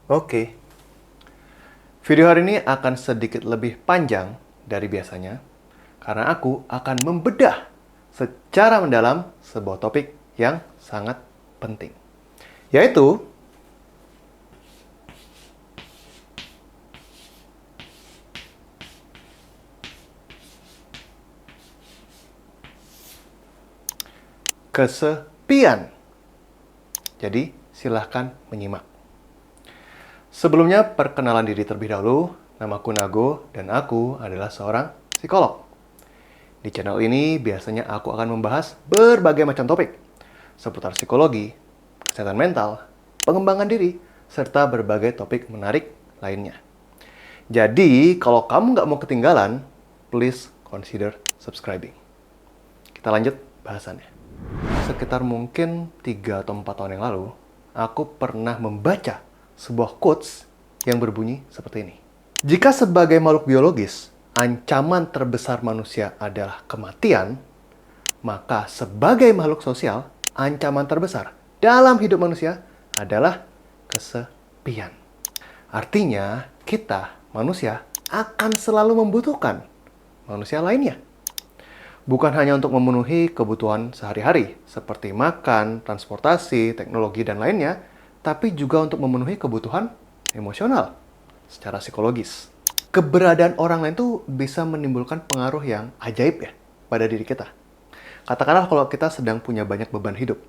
Oke, video hari ini akan sedikit lebih panjang dari biasanya karena aku akan membedah secara mendalam sebuah topik yang sangat penting, yaitu kesepian. Jadi, silahkan menyimak. Sebelumnya, perkenalan diri terlebih dahulu. Namaku Nago, dan aku adalah seorang psikolog. Di channel ini, biasanya aku akan membahas berbagai macam topik seputar psikologi, kesehatan mental, pengembangan diri, serta berbagai topik menarik lainnya. Jadi, kalau kamu nggak mau ketinggalan, please consider subscribing. Kita lanjut bahasannya. Sekitar mungkin 3 atau 4 tahun yang lalu, aku pernah membaca sebuah quotes yang berbunyi seperti ini. Jika sebagai makhluk biologis, ancaman terbesar manusia adalah kematian, maka sebagai makhluk sosial, ancaman terbesar dalam hidup manusia adalah kesepian. Artinya, kita, manusia, akan selalu membutuhkan manusia lainnya. Bukan hanya untuk memenuhi kebutuhan sehari-hari, seperti makan, transportasi, teknologi, dan lainnya, tapi juga untuk memenuhi kebutuhan emosional secara psikologis. Keberadaan orang lain itu bisa menimbulkan pengaruh yang ajaib ya pada diri kita. Katakanlah kalau kita sedang punya banyak beban hidup.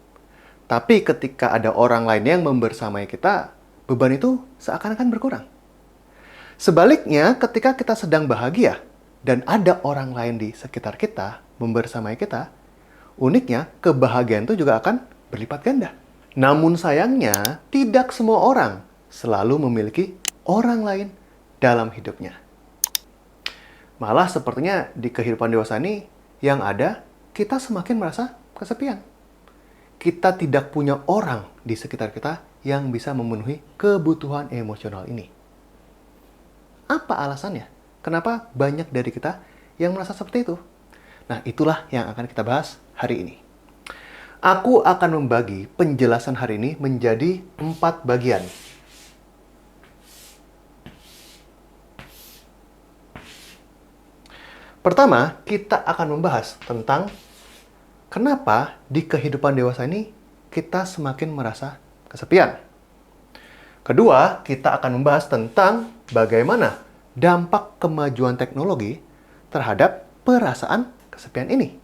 Tapi ketika ada orang lain yang membersamai kita, beban itu seakan-akan berkurang. Sebaliknya, ketika kita sedang bahagia dan ada orang lain di sekitar kita membersamai kita, uniknya kebahagiaan itu juga akan berlipat ganda. Namun sayangnya, tidak semua orang selalu memiliki orang lain dalam hidupnya. Malah sepertinya di kehidupan dewasa ini, yang ada, kita semakin merasa kesepian. Kita tidak punya orang di sekitar kita yang bisa memenuhi kebutuhan emosional ini. Apa alasannya? Kenapa banyak dari kita yang merasa seperti itu? Nah, itulah yang akan kita bahas hari ini. Aku akan membagi penjelasan hari ini menjadi 4 bagian. Pertama, kita akan membahas tentang kenapa di kehidupan dewasa ini kita semakin merasa kesepian. Kedua, kita akan membahas tentang bagaimana dampak kemajuan teknologi terhadap perasaan kesepian ini.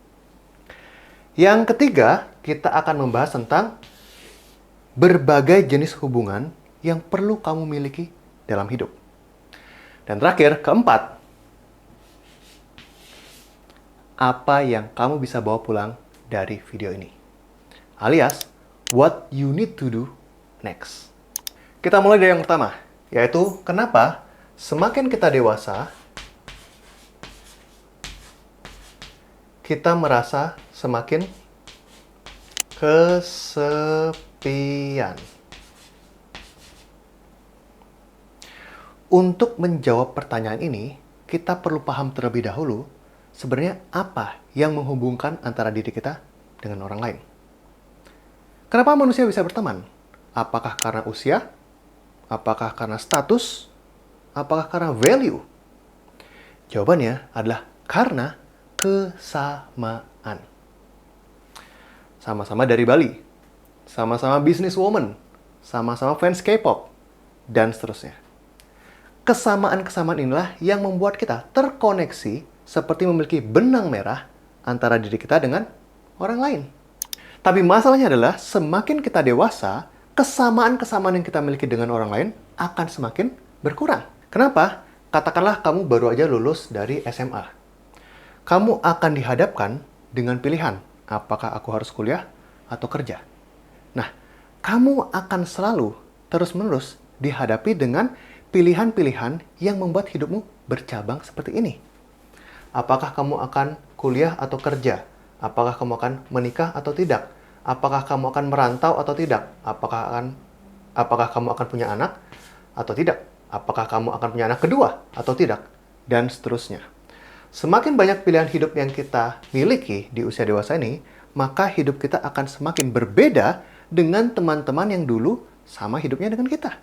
Yang ketiga, kita akan membahas tentang berbagai jenis hubungan yang perlu kamu miliki dalam hidup. Dan terakhir, keempat, apa yang kamu bisa bawa pulang dari video ini. Alias, what you need to do next. Kita mulai dari yang pertama, yaitu kenapa semakin kita dewasa, kita merasa semakin kesepian. Untuk menjawab pertanyaan ini, kita perlu paham terlebih dahulu sebenarnya apa yang menghubungkan antara diri kita dengan orang lain. Kenapa manusia bisa berteman? Apakah karena usia? Apakah karena status? Apakah karena value? Jawabannya adalah karena kesamaan. Sama-sama dari Bali, sama-sama businesswoman, sama-sama fans K-pop, dan seterusnya. Kesamaan-kesamaan inilah yang membuat kita terkoneksi seperti memiliki benang merah antara diri kita dengan orang lain. Tapi masalahnya adalah semakin kita dewasa, kesamaan-kesamaan yang kita miliki dengan orang lain akan semakin berkurang. Kenapa? Katakanlah kamu baru aja lulus dari SMA. Kamu akan dihadapkan dengan pilihan, apakah aku harus kuliah atau kerja. Nah, kamu akan selalu terus-menerus dihadapi dengan pilihan-pilihan yang membuat hidupmu bercabang seperti ini. Apakah kamu akan kuliah atau kerja? Apakah kamu akan menikah atau tidak? Apakah kamu akan merantau atau tidak? Apakah kamu akan punya anak atau tidak? Apakah kamu akan punya anak kedua atau tidak? Dan seterusnya. Semakin banyak pilihan hidup yang kita miliki di usia dewasa ini, maka hidup kita akan semakin berbeda dengan teman-teman yang dulu sama hidupnya dengan kita.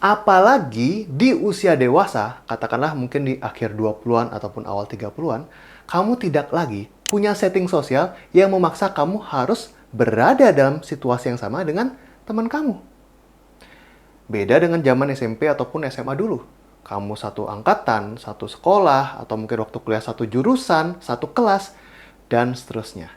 Apalagi di usia dewasa, katakanlah mungkin di akhir 20-an ataupun awal 30-an, kamu tidak lagi punya setting sosial yang memaksa kamu harus berada dalam situasi yang sama dengan teman kamu. Beda dengan zaman SMP ataupun SMA dulu. Kamu satu angkatan, satu sekolah, atau mungkin waktu kuliah satu jurusan, satu kelas, dan seterusnya.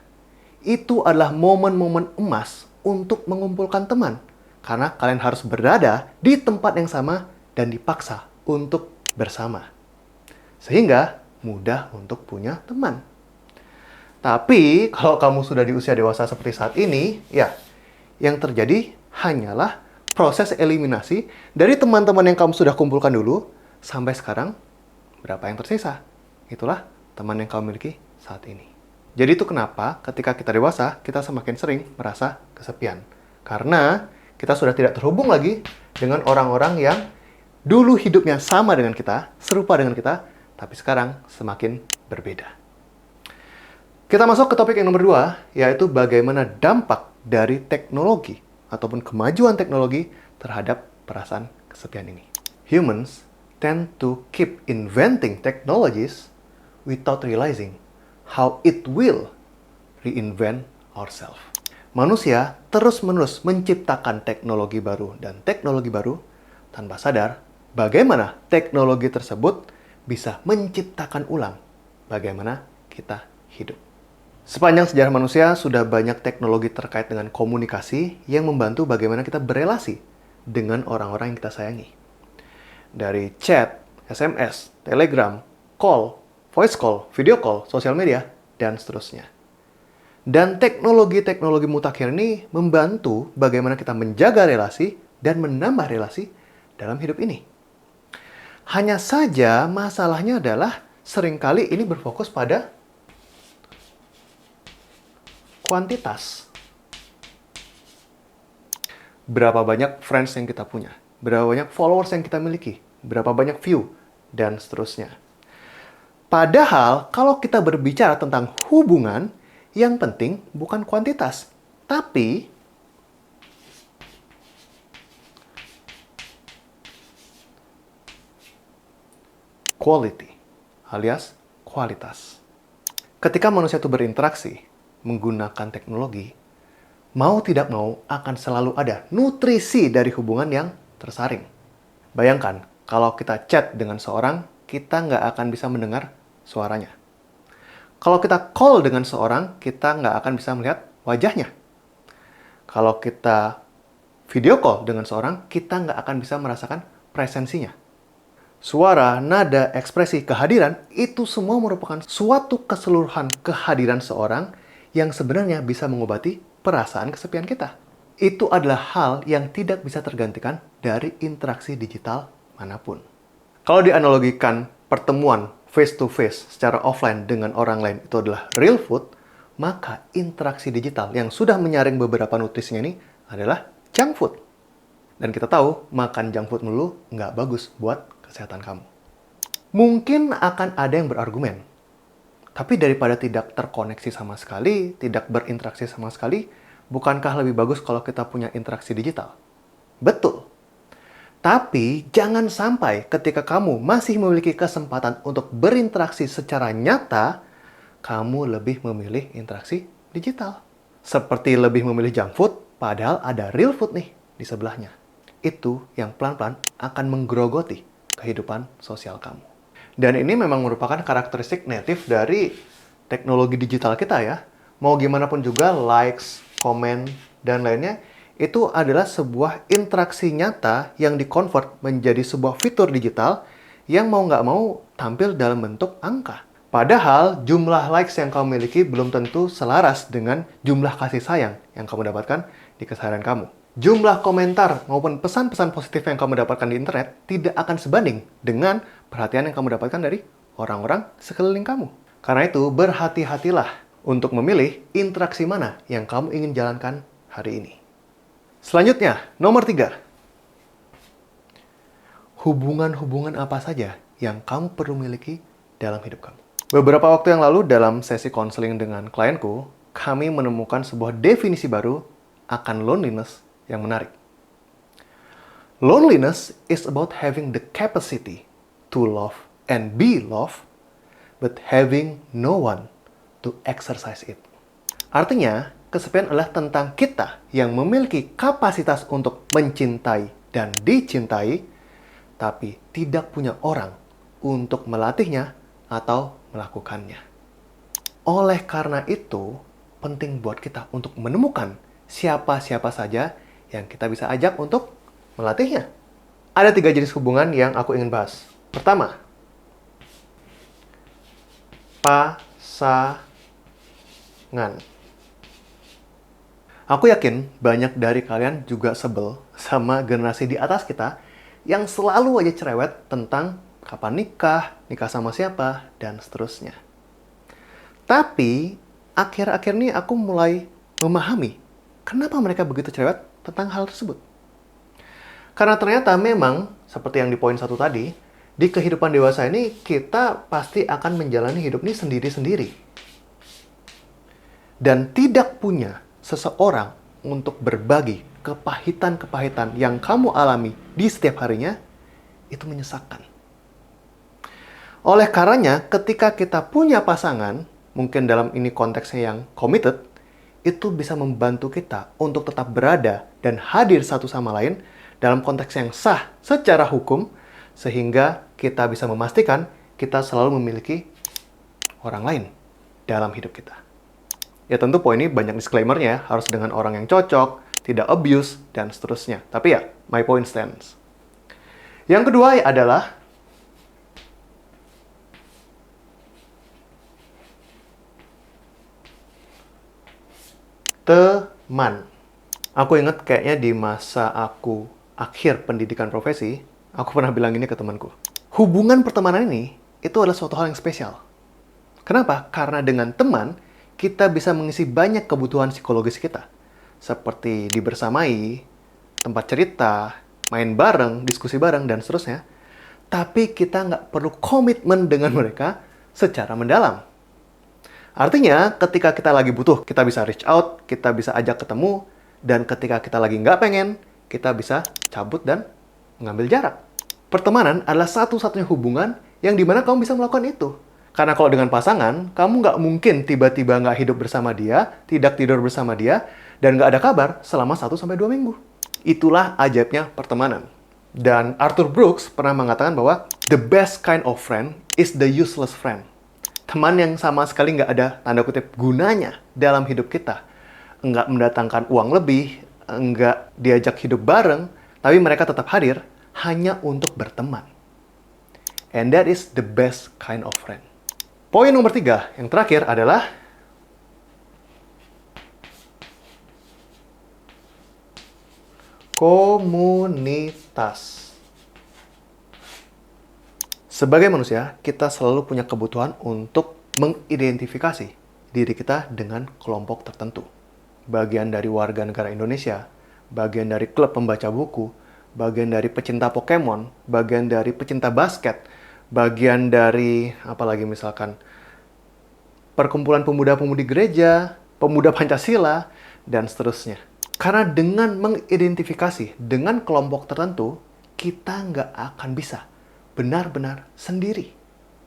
Itu adalah momen-momen emas untuk mengumpulkan teman. Karena kalian harus berada di tempat yang sama dan dipaksa untuk bersama. Sehingga mudah untuk punya teman. Tapi kalau kamu sudah di usia dewasa seperti saat ini, ya, yang terjadi hanyalah proses eliminasi dari teman-teman yang kamu sudah kumpulkan dulu sampai sekarang berapa yang tersisa. Itulah teman yang kamu miliki saat ini. Jadi itu kenapa ketika kita dewasa, kita semakin sering merasa kesepian. Karena kita sudah tidak terhubung lagi dengan orang-orang yang dulu hidupnya sama dengan kita, serupa dengan kita, tapi sekarang semakin berbeda. Kita masuk ke topik yang nomor 2, yaitu bagaimana dampak dari teknologi ataupun kemajuan teknologi terhadap perasaan kesepian ini. Humans tend to keep inventing technologies without realizing how it will reinvent ourselves. Manusia terus-menerus menciptakan teknologi baru dan teknologi baru tanpa sadar bagaimana teknologi tersebut bisa menciptakan ulang bagaimana kita hidup. Sepanjang sejarah manusia sudah banyak teknologi terkait dengan komunikasi yang membantu bagaimana kita berelasi dengan orang-orang yang kita sayangi. Dari chat, SMS, Telegram, call, voice call, video call, sosial media, dan seterusnya. Dan teknologi-teknologi mutakhir ini membantu bagaimana kita menjaga relasi dan menambah relasi dalam hidup ini. Hanya saja masalahnya adalah seringkali ini berfokus pada kuantitas. Berapa banyak friends yang kita punya, berapa banyak followers yang kita miliki, berapa banyak view, dan seterusnya. Padahal kalau kita berbicara tentang hubungan, yang penting bukan kuantitas, tapi quality, alias kualitas. Ketika manusia itu berinteraksi menggunakan teknologi, mau tidak mau akan selalu ada nutrisi dari hubungan yang tersaring. Bayangkan, kalau kita chat dengan seorang, kita nggak akan bisa mendengar suaranya. Kalau kita call dengan seorang, kita nggak akan bisa melihat wajahnya. Kalau kita video call dengan seorang, kita nggak akan bisa merasakan presensinya. Suara, nada, ekspresi, kehadiran, itu semua merupakan suatu keseluruhan kehadiran seorang yang sebenarnya bisa mengobati perasaan kesepian kita. Itu adalah hal yang tidak bisa tergantikan dari interaksi digital manapun. Kalau dianalogikan pertemuan face-to-face secara offline dengan orang lain itu adalah real food, maka interaksi digital yang sudah menyaring beberapa nutrisinya ini adalah junk food. Dan kita tahu, makan junk food melulu nggak bagus buat kesehatan kamu. Mungkin akan ada yang berargumen, tapi daripada tidak terkoneksi sama sekali, tidak berinteraksi sama sekali, bukankah lebih bagus kalau kita punya interaksi digital? Betul. Tapi jangan sampai ketika kamu masih memiliki kesempatan untuk berinteraksi secara nyata, kamu lebih memilih interaksi digital. Seperti lebih memilih junk food, padahal ada real food nih di sebelahnya. Itu yang pelan-pelan akan menggerogoti kehidupan sosial kamu. Dan ini memang merupakan karakteristik native dari teknologi digital kita ya. Mau gimana pun juga, likes, komen, dan lainnya, itu adalah sebuah interaksi nyata yang di-convert menjadi sebuah fitur digital yang mau nggak mau tampil dalam bentuk angka. Padahal jumlah likes yang kamu miliki belum tentu selaras dengan jumlah kasih sayang yang kamu dapatkan di keseharian kamu. Jumlah komentar maupun pesan-pesan positif yang kamu dapatkan di internet tidak akan sebanding dengan perhatian yang kamu dapatkan dari orang-orang sekeliling kamu. Karena itu, berhati-hatilah untuk memilih interaksi mana yang kamu ingin jalankan hari ini. Selanjutnya, nomor 3. Hubungan-hubungan apa saja yang kamu perlu miliki dalam hidup kamu. Beberapa waktu yang lalu dalam sesi konseling dengan klienku, kami menemukan sebuah definisi baru akan loneliness yang menarik. Loneliness is about having the capacity to love and be loved, but having no one to exercise it. Artinya, kesepian adalah tentang kita yang memiliki kapasitas untuk mencintai dan dicintai, tapi tidak punya orang untuk melatihnya atau melakukannya. Oleh karena itu, penting buat kita untuk menemukan siapa-siapa saja yang kita bisa ajak untuk melatihnya. Ada 3 jenis hubungan yang aku ingin bahas. Pertama, pasangan. Aku yakin banyak dari kalian juga sebel sama generasi di atas kita yang selalu aja cerewet tentang kapan nikah, nikah sama siapa, dan seterusnya. Tapi, akhir-akhir ini aku mulai memahami kenapa mereka begitu cerewet tentang hal tersebut. Karena ternyata memang, seperti yang di poin 1 tadi, di kehidupan dewasa ini kita pasti akan menjalani hidup ini sendiri-sendiri. Dan tidak punya seseorang untuk berbagi kepahitan-kepahitan yang kamu alami di setiap harinya, itu menyesakkan. Oleh karenanya, ketika kita punya pasangan, mungkin dalam ini konteksnya yang committed, itu bisa membantu kita untuk tetap berada dan hadir satu sama lain dalam konteks yang sah secara hukum, sehingga kita bisa memastikan kita selalu memiliki orang lain dalam hidup kita. Ya tentu poin ini banyak disclaimer-nya, harus dengan orang yang cocok, tidak abuse, dan seterusnya. Tapi ya, my point stands. Yang kedua adalah teman. Aku ingat kayaknya di masa aku akhir pendidikan profesi, aku pernah bilang ini ke temanku. Hubungan pertemanan ini, itu adalah suatu hal yang spesial. Kenapa? Karena dengan teman, kita bisa mengisi banyak kebutuhan psikologis kita. Seperti dibersamai, tempat cerita, main bareng, diskusi bareng, dan seterusnya. Tapi kita nggak perlu komitmen dengan mereka secara mendalam. Artinya, ketika kita lagi butuh, kita bisa reach out, kita bisa ajak ketemu, dan ketika kita lagi nggak pengen, kita bisa cabut dan mengambil jarak. Pertemanan adalah satu-satunya hubungan yang dimana kamu bisa melakukan itu. Karena kalau dengan pasangan, kamu nggak mungkin tiba-tiba nggak hidup bersama dia, tidak tidur bersama dia, dan nggak ada kabar selama 1-2 minggu. Itulah ajaibnya pertemanan. Dan Arthur Brooks pernah mengatakan bahwa the best kind of friend is the useless friend. Teman yang sama sekali nggak ada tanda kutip gunanya dalam hidup kita. Nggak mendatangkan uang lebih, nggak diajak hidup bareng, tapi mereka tetap hadir hanya untuk berteman. And that is the best kind of friend. Poin nomor 3, yang terakhir adalah komunitas. Sebagai manusia, kita selalu punya kebutuhan untuk mengidentifikasi diri kita dengan kelompok tertentu. Bagian dari warga negara Indonesia, bagian dari klub pembaca buku, bagian dari pecinta Pokemon, bagian dari pecinta basket, bagian dari, apalagi misalkan, perkumpulan pemuda-pemudi gereja, pemuda Pancasila, dan seterusnya. Karena dengan mengidentifikasi dengan kelompok tertentu, kita nggak akan bisa benar-benar sendiri.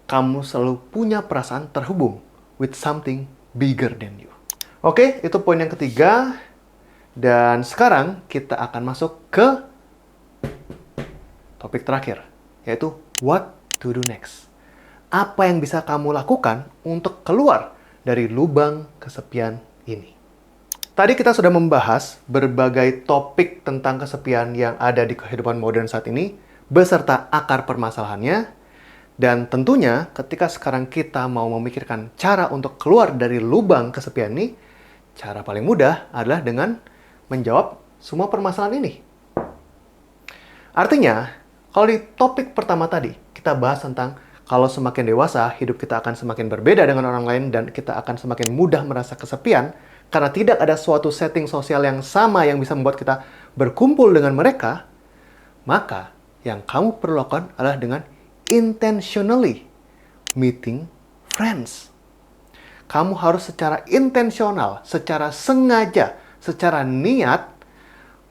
Kamu selalu punya perasaan terhubung with something bigger than you. Oke, itu poin yang ketiga. Dan sekarang kita akan masuk ke topik terakhir, yaitu what to do next. Apa yang bisa kamu lakukan untuk keluar dari lubang kesepian ini? Tadi kita sudah membahas berbagai topik tentang kesepian yang ada di kehidupan modern saat ini, beserta akar permasalahannya. Dan tentunya ketika sekarang kita mau memikirkan cara untuk keluar dari lubang kesepian ini, cara paling mudah adalah dengan menjawab semua permasalahan ini. Artinya, kalau di topik pertama tadi, kita bahas tentang kalau semakin dewasa, hidup kita akan semakin berbeda dengan orang lain dan kita akan semakin mudah merasa kesepian karena tidak ada suatu setting sosial yang sama yang bisa membuat kita berkumpul dengan mereka, maka yang kamu perlu lakukan adalah dengan intentionally meeting friends. Kamu harus secara intensional, secara sengaja, secara niat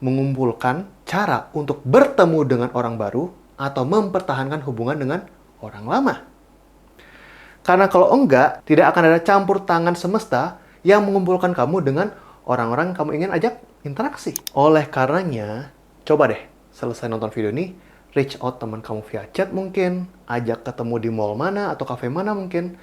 mengumpulkan cara untuk bertemu dengan orang baru atau mempertahankan hubungan dengan orang lama. Karena kalau enggak, tidak akan ada campur tangan semesta yang mengumpulkan kamu dengan orang-orang yang kamu ingin ajak interaksi. Oleh karenanya, coba deh selesai nonton video ini, reach out teman kamu via chat mungkin, ajak ketemu di mall mana atau cafe mana mungkin.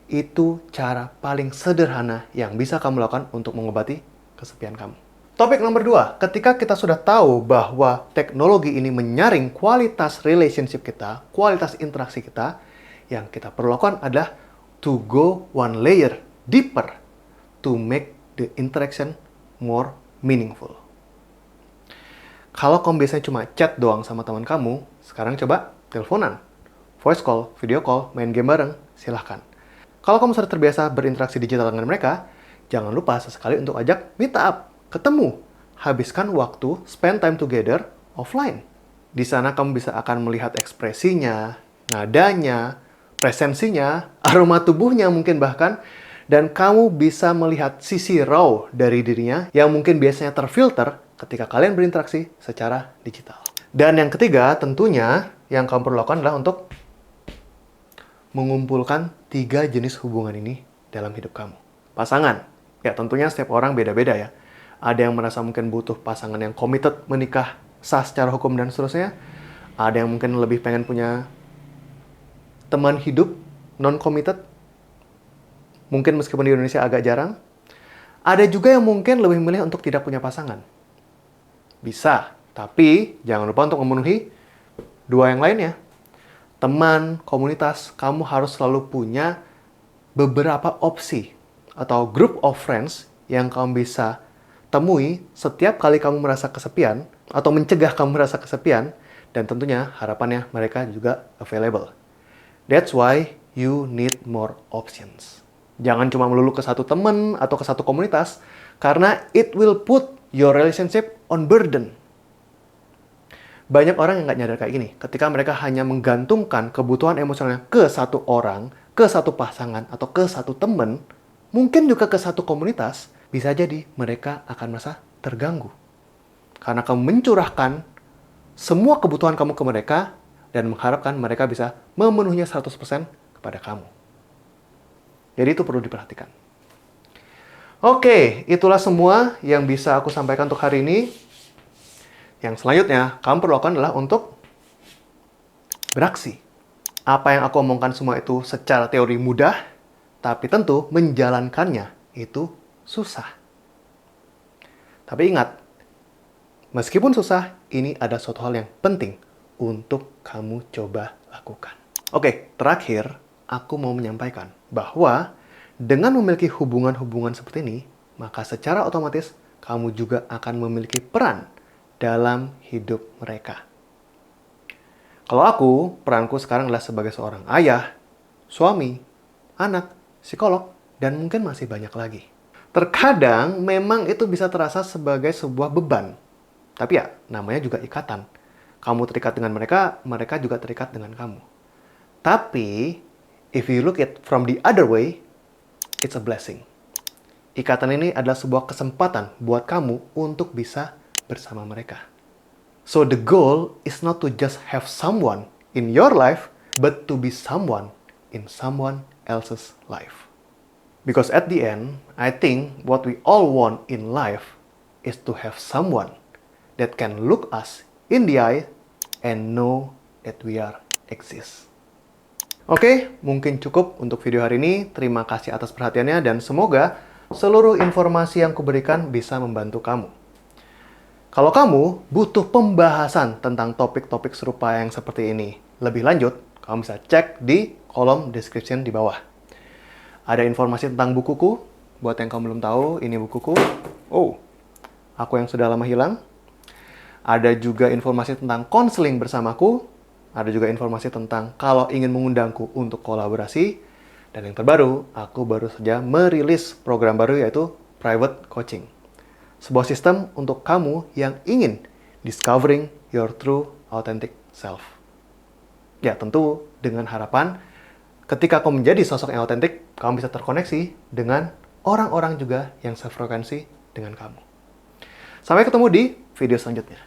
Itu cara paling sederhana yang bisa kamu lakukan untuk mengobati kesepian kamu. Topik nomor 2, ketika kita sudah tahu bahwa teknologi ini menyaring kualitas relationship kita, kualitas interaksi kita, yang kita perlu lakukan adalah to go one layer deeper to make the interaction more meaningful. Kalau kamu biasanya cuma chat doang sama teman kamu, sekarang coba teleponan, voice call, video call, main game bareng, silahkan. Kalau kamu sudah terbiasa berinteraksi digital dengan mereka, jangan lupa sesekali untuk ajak meet up, ketemu, habiskan waktu, spend time together offline. Di sana kamu bisa akan melihat ekspresinya, nadanya, presensinya, aroma tubuhnya mungkin bahkan, dan kamu bisa melihat sisi raw dari dirinya yang mungkin biasanya terfilter ketika kalian berinteraksi secara digital. Dan yang ketiga, tentunya yang kamu perlu lakukan adalah untuk mengumpulkan 3 jenis hubungan ini dalam hidup kamu. Pasangan, ya tentunya setiap orang beda-beda ya. Ada yang merasa mungkin butuh pasangan yang committed, menikah, sah secara hukum dan seterusnya. Ada yang mungkin lebih pengen punya teman hidup, non-committed, mungkin meskipun di Indonesia agak jarang. Ada juga yang mungkin lebih memilih untuk tidak punya pasangan. Bisa, tapi jangan lupa untuk memenuhi 2 yang lainnya. Teman, komunitas, kamu harus selalu punya beberapa opsi atau group of friends yang kamu bisa temui setiap kali kamu merasa kesepian atau mencegah kamu merasa kesepian, dan tentunya harapannya mereka juga available. That's why you need more options. Jangan cuma melulu ke satu teman atau ke satu komunitas, karena it will put your relationship on burden. Banyak orang yang nggak nyadar kayak gini. Ketika mereka hanya menggantungkan kebutuhan emosionalnya ke satu orang, ke satu pasangan, atau ke satu teman, mungkin juga ke satu komunitas, bisa jadi mereka akan merasa terganggu. Karena kamu mencurahkan semua kebutuhan kamu ke mereka, dan mengharapkan mereka bisa memenuhinya 100% kepada kamu. Jadi itu perlu diperhatikan. Oke, itulah semua yang bisa aku sampaikan untuk hari ini. Yang selanjutnya, kamu perlu lakukan adalah untuk beraksi. Apa yang aku omongkan semua itu secara teori mudah, tapi tentu menjalankannya itu susah. Tapi ingat, meskipun susah, ini ada suatu hal yang penting untuk kamu coba lakukan. Oke, terakhir, aku mau menyampaikan bahwa dengan memiliki hubungan-hubungan seperti ini, maka secara otomatis kamu juga akan memiliki peran dalam hidup mereka. Kalau aku, peranku sekarang adalah sebagai seorang ayah, suami, anak, psikolog, dan mungkin masih banyak lagi. Terkadang memang itu bisa terasa sebagai sebuah beban. Tapi ya, namanya juga ikatan. Kamu terikat dengan mereka, mereka juga terikat dengan kamu. Tapi, if you look it from the other way, it's a blessing. Ikatan ini adalah sebuah kesempatan buat kamu untuk bisa bersama mereka. So the goal is not to just have someone in your life, but to be someone in someone else's life. Because at the end, I think what we all want in life is to have someone that can look us in the eye and know that we are exist. Oke, mungkin cukup untuk video hari ini. Terima kasih atas perhatiannya dan semoga seluruh informasi yang kuberikan bisa membantu kamu. Kalau kamu butuh pembahasan tentang topik-topik serupa yang seperti ini lebih lanjut, kamu bisa cek di kolom description di bawah. Ada informasi tentang bukuku. Buat yang kamu belum tahu, ini bukuku. Oh, Aku yang sudah lama hilang. Ada juga informasi tentang konseling bersamaku. Ada juga informasi tentang kalau ingin mengundangku untuk kolaborasi. Dan yang terbaru, aku baru saja merilis program baru yaitu Private Coaching. Sebuah sistem untuk kamu yang ingin discovering your true authentic self. Ya, tentu dengan harapan ketika kamu menjadi sosok yang autentik, kamu bisa terkoneksi dengan orang-orang juga yang sefrekuensi dengan kamu. Sampai ketemu di video selanjutnya.